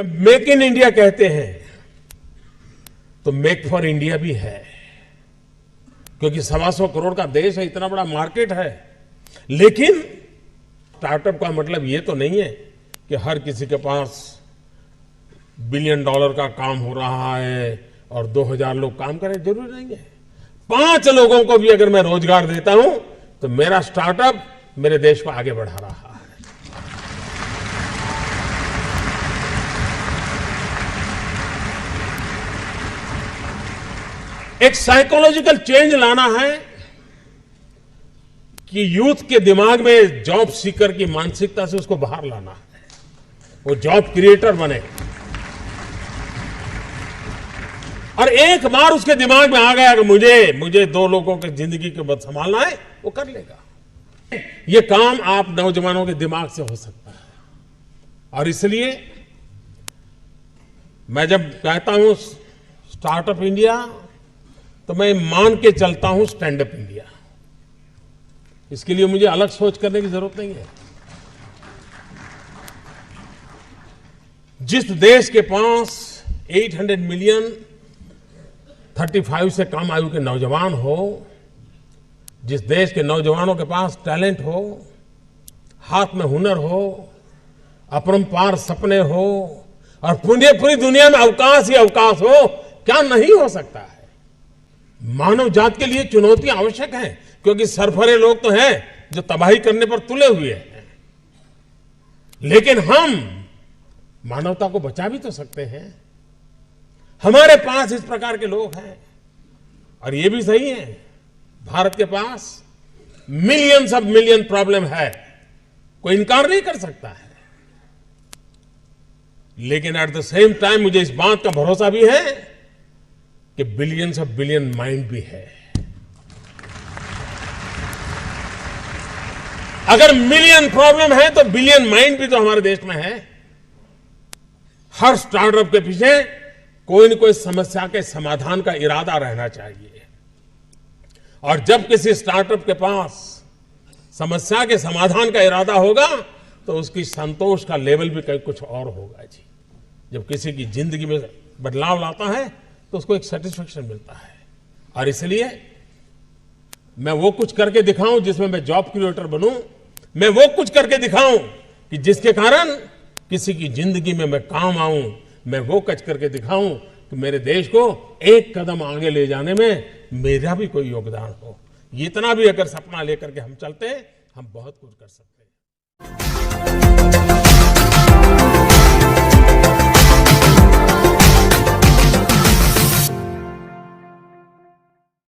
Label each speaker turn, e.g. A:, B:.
A: जब make in India कहते हैं तो मेक फॉर इंडिया भी है, क्योंकि 125 करोड़ का देश है, इतना बड़ा मार्केट है। लेकिन स्टार्टअप का मतलब ये तो नहीं है कि हर किसी के पास $1 बिलियन का काम हो रहा है और 2000 लोग काम करें, जरूरी नहीं है। 5 लोगों को भी अगर मैं रोजगार देता हूं तो मेरा स्टार्टअप मेरे देश को आगे बढ़ा रहा है। एक साइकोलॉजिकल चेंज लाना है कि यूथ के दिमाग में जॉब सीकर की मानसिकता से उसको बाहर लाना है, वो जॉब क्रिएटर बने। और एक बार उसके दिमाग में आ गया कि मुझे 2 लोगों की जिंदगी के बाद संभालना है, वो कर लेगा। ये काम आप नौजवानों के दिमाग से हो सकता है। और इसलिए मैं जब कहता हूं स्टार्टअप इंडिया, तो मैं मान के चलता हूं स्टैंड अप इंडिया। इसके लिए मुझे अलग सोच करने की जरूरत नहीं है। जिस देश के पास 800 मिलियन 35 से कम आयु के नौजवान हो, जिस देश के नौजवानों के पास टैलेंट हो, हाथ में हुनर हो, अपरंपार सपने हो और पूरी दुनिया में अवकाश ही अवकाश हो, क्या नहीं हो सकता है। मानव जात के लिए चुनौतियां आवश्यक हैं, क्योंकि सरफरे लोग तो हैं जो तबाही करने पर तुले हुए हैं। लेकिन हम मानवता को बचा भी तो सकते हैं। हमारे पास इस प्रकार के लोग हैं। और ये भी सही है, भारत के पास मिलियंस ऑफ मिलियन प्रॉब्लम है, कोई इनकार नहीं कर सकता है। लेकिन एट द सेम टाइम मुझे इस बात का भरोसा भी है कि बिलियंस ऑफ बिलियन माइंड भी है। अगर मिलियन प्रॉब्लम है तो बिलियन माइंड भी तो हमारे देश में है। हर स्टार्टअप के पीछे कोई न कोई समस्या के समाधान का इरादा रहना चाहिए। और जब किसी स्टार्टअप के पास समस्या के समाधान का इरादा होगा तो उसकी संतोष का लेवल भी कहीं कुछ और होगा जी। जब किसी की जिंदगी में बदलाव लाता है तो उसको एक सेटिस्फेक्शन मिलता है। और इसलिए मैं वो कुछ करके दिखाऊं जिसमें मैं जॉब क्रिएटर बनूं, मैं वो कुछ करके दिखाऊं कि जिसके कारण किसी की जिंदगी में मैं काम आऊं, मैं वो कुछ करके दिखाऊं कि मेरे देश को एक कदम आगे ले जाने में मेरा भी कोई योगदान हो। इतना भी अगर सपना लेकर के हम चलते हैं, हम बहुत कुछ कर सकते हैं।